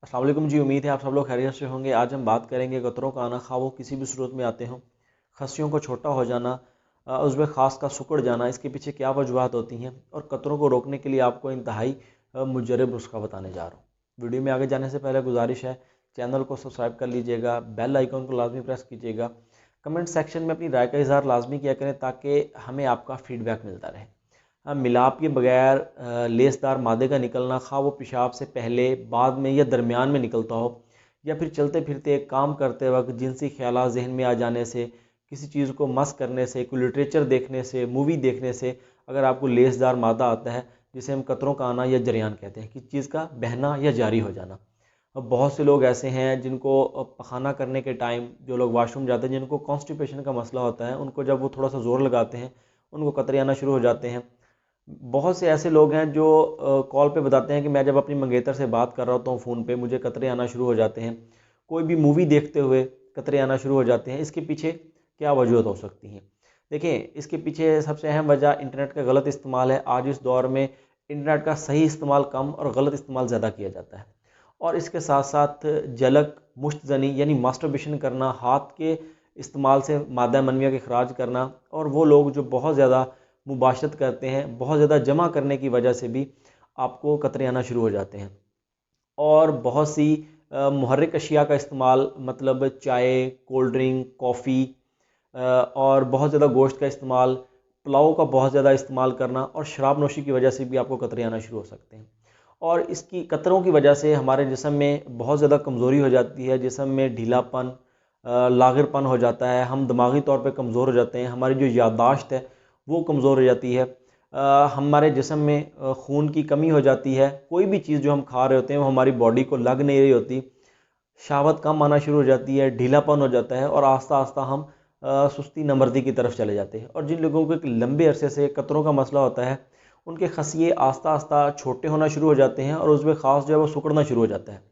अस्सलाम वालेकुम जी, उम्मीद है आप सब लोग खैरियत से होंगे। आज हम बात करेंगे कतरों का आना, खा वो किसी भी सूरत में आते हों। खस्सियों को छोटा हो जाना, उज़्व ख़ास का सिकुड़ जाना, इसके पीछे क्या वजूहात होती हैं और कतरों को रोकने के लिए आपको इंतहाई मुजरब नुस्खा बताने जा रहा हूँ। वीडियो में आगे जाने से पहले गुजारिश है, चैनल को सब्सक्राइब कर लीजिएगा, बेल आइकन को लाजमी प्रेस कीजिएगा, कमेंट सेक्शन में अपनी राय का इज़हार लाजमी किया करें ताकि हमें आपका फ़ीडबैक मिलता रहे। मिलाप के बगैर लेसदार मादे का निकलना, खा वो पेशाब से पहले, बाद में या दरमियान में निकलता हो, या फिर चलते फिरते काम करते वक्त जिनसी ख्यालात जहन में आ जाने से, किसी चीज़ को मस करने से, कोई लिटरेचर देखने से, मूवी देखने से अगर आपको लेसदार मादा आता है, जिसे हम कतरों का आना या जरियान कहते हैं, किसी चीज़ का बहना या जारी हो जाना। अब बहुत से लोग ऐसे हैं जिनको पखाना करने के टाइम, जो लोग वाशरूम जाते हैं, जिनको कॉन्स्टिपेशन का मसला होता है, उनको जब वो थोड़ा सा ज़ोर लगाते हैं उनको कतरे आना शुरू हो जाते हैं। बहुत से ऐसे लोग हैं जो कॉल पे बताते हैं कि मैं जब अपनी मंगेतर से बात कर रहा होता हूँ फ़ोन पे, मुझे कतरे आना शुरू हो जाते हैं। कोई भी मूवी देखते हुए कतरे आना शुरू हो जाते हैं। इसके पीछे क्या वजूहत हो सकती हैं? देखें, इसके पीछे सबसे अहम वजह इंटरनेट का गलत इस्तेमाल है। आज इस दौर में इंटरनेट का सही इस्तेमाल कम और गलत इस्तेमाल ज़्यादा किया जाता है। और इसके साथ साथ जलक, मुश्तज़नी यानी मास्टरबेशन करना, हाथ के इस्तेमाल से मादा मनविया के खराज करना, और वो लोग जो बहुत ज़्यादा मुबाशरत करते हैं, बहुत ज़्यादा जमा करने की वजह से भी आपको कतरे आना शुरू हो जाते हैं। और बहुत सी मुहर्रिक अशिया का इस्तेमाल, मतलब चाय, कोल्ड ड्रिंक, कॉफ़ी, और बहुत ज़्यादा गोश्त का इस्तेमाल, पुलाव का बहुत ज़्यादा इस्तेमाल करना और शराब नोशी की वजह से भी आपको कतरे आना शुरू हो सकते हैं। और इसकी कतरों की वजह से हमारे जिस्म में बहुत ज़्यादा कमज़ोरी हो जाती है, जिस्म में ढीलापन, लागिरपन हो जाता है, हम दिमागी तौर पे कमज़ोर हो जाते हैं, हमारी जो याददाश्त है वो कमज़ोर हो जाती है, हमारे जिस्म में खून की कमी हो जाती है, कोई भी चीज़ जो हम खा रहे होते हैं वो हमारी बॉडी को लग नहीं रही होती, शहावत कम आना शुरू हो जाती है, ढीलापन हो जाता है, और आस्ता आस्ता हम सुस्ती नमर्दी की तरफ चले जाते हैं। और जिन लोगों को एक लंबे अरसे से कतरों का मसला होता है, उनके खसिए आस्ता आस्ता छोटे होना शुरू हो जाते हैं और उज़्व ख़ास जो है वो सिकुड़ना शुरू हो जाता है।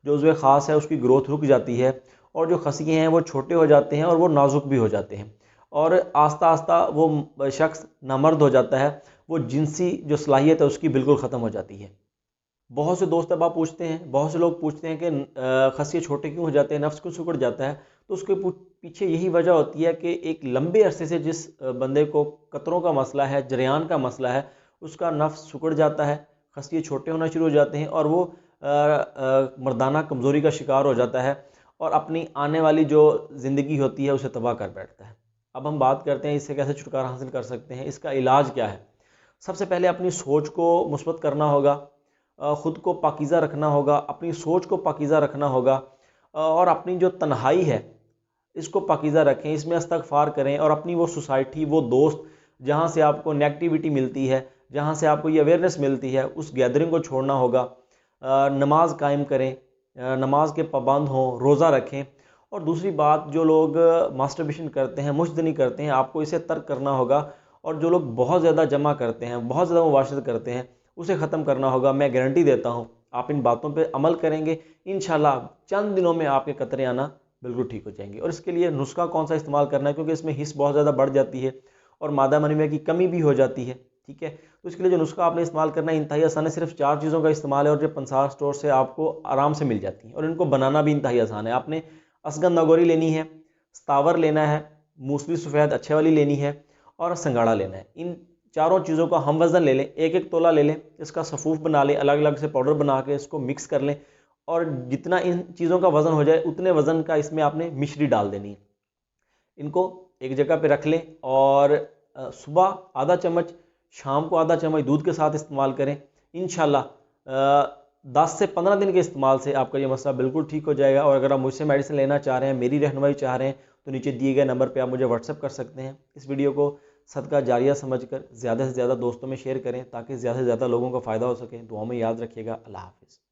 जो उज़्व ख़ास है उसकी ग्रोथ रुक जाती है, और जो खसिए हैं वो छोटे हो जाते हैं और वो नाजुक भी हो जाते हैं, और आस्ता आस्ता वो शख्स नामर्द हो जाता है, वो जिनसी जो सलाहियत है उसकी बिल्कुल ख़त्म हो जाती है। बहुत से दोस्त अब आप पूछते हैं, बहुत से लोग पूछते हैं कि खसिए छोटे क्यों हो जाते हैं, नफ्स क्यों सिकुड़ जाता है? तो उसके पीछे यही वजह होती है कि एक लंबे अरसे से जिस बंदे को कतरों का मसला है, जरियान का मसला है, उसका नफ्स सिकुड़ जाता है, खसिए छोटे होना शुरू हो जाते हैं, और वो मर्दाना कमज़ोरी का शिकार हो जाता है और अपनी आने वाली जो ज़िंदगी होती है उसे तबाह कर बैठता है। अब हम बात करते हैं इससे कैसे छुटकारा हासिल कर सकते हैं, इसका इलाज क्या है। सबसे पहले अपनी सोच को मुस्बत करना होगा, ख़ुद को पाकीज़ा रखना होगा, अपनी सोच को पाकीज़ा रखना होगा, और अपनी जो तन्हाई है इसको पाकीज़ा रखें, इसमें इस्तग़फ़ार करें, और अपनी वो सोसाइटी, वो दोस्त जहाँ से आपको नेगेटिविटी मिलती है, जहाँ से आपको ये अवेयरनेस मिलती है, उस गैदरिंग को छोड़ना होगा। नमाज कायम करें, नमाज के पाबंद हों, रोज़ा रखें। और दूसरी बात, जो लोग मास्टरबेशन करते हैं, मुश्तनी करते हैं, आपको इसे तर्क करना होगा। और जो लोग बहुत ज़्यादा जमा करते हैं, बहुत ज़्यादा मुबाशरत करते हैं, उसे ख़त्म करना होगा। मैं गारंटी देता हूँ आप इन बातों पे अमल करेंगे, इंशाल्लाह चंद दिनों में आपके कतरे आना बिल्कुल ठीक हो जाएंगे। और इसके लिए नुस्खा कौन सा इस्तेमाल करना है, क्योंकि इसमें हिस्स बहुत ज़्यादा बढ़ जाती है और मादा मनविया की कमी भी हो जाती है, ठीक है। तो इसके लिए जो नुस्खा आपने इस्तेमाल करना है इंतहाई आसान है, सिर्फ 4 चीज़ों का इस्तेमाल है, और जो पंसार स्टोर से आपको आराम से मिल जाती हैं, और इनको बनाना भी इंतहाई आसान है। आपने असगंध नगोरी लेनी है, सतावर लेना है, मूसली सफ़ेद अच्छे वाली लेनी है, और संगाड़ा लेना है। इन चारों चीज़ों का हम वज़न ले लें, एक एक तोला ले लें, इसका सफ़ूफ बना लें, अलग अलग से पाउडर बना के इसको मिक्स कर लें, और जितना इन चीज़ों का वज़न हो जाए उतने वज़न का इसमें आपने मिश्री डाल देनी है। इनको एक जगह पे रख लें, और सुबह आधा चम्मच, शाम को आधा चम्मच दूध के साथ इस्तेमाल करें। इंशाल्लाह 10 से 15 दिन के इस्तेमाल से आपका ये मसला बिल्कुल ठीक हो जाएगा। और अगर आप मुझसे मेडिसिन लेना चाह रहे हैं, मेरी रहनुमाई चाह रहे हैं, तो नीचे दिए गए नंबर पे आप मुझे व्हाट्सअप कर सकते हैं। इस वीडियो को सदका जारिया समझकर ज़्यादा से ज़्यादा दोस्तों में शेयर करें ताकि ज़्यादा से ज़्यादा लोगों को फ़ायदा हो सके। दुआ में याद रखिएगा। अल्लाह हाफ़िज़।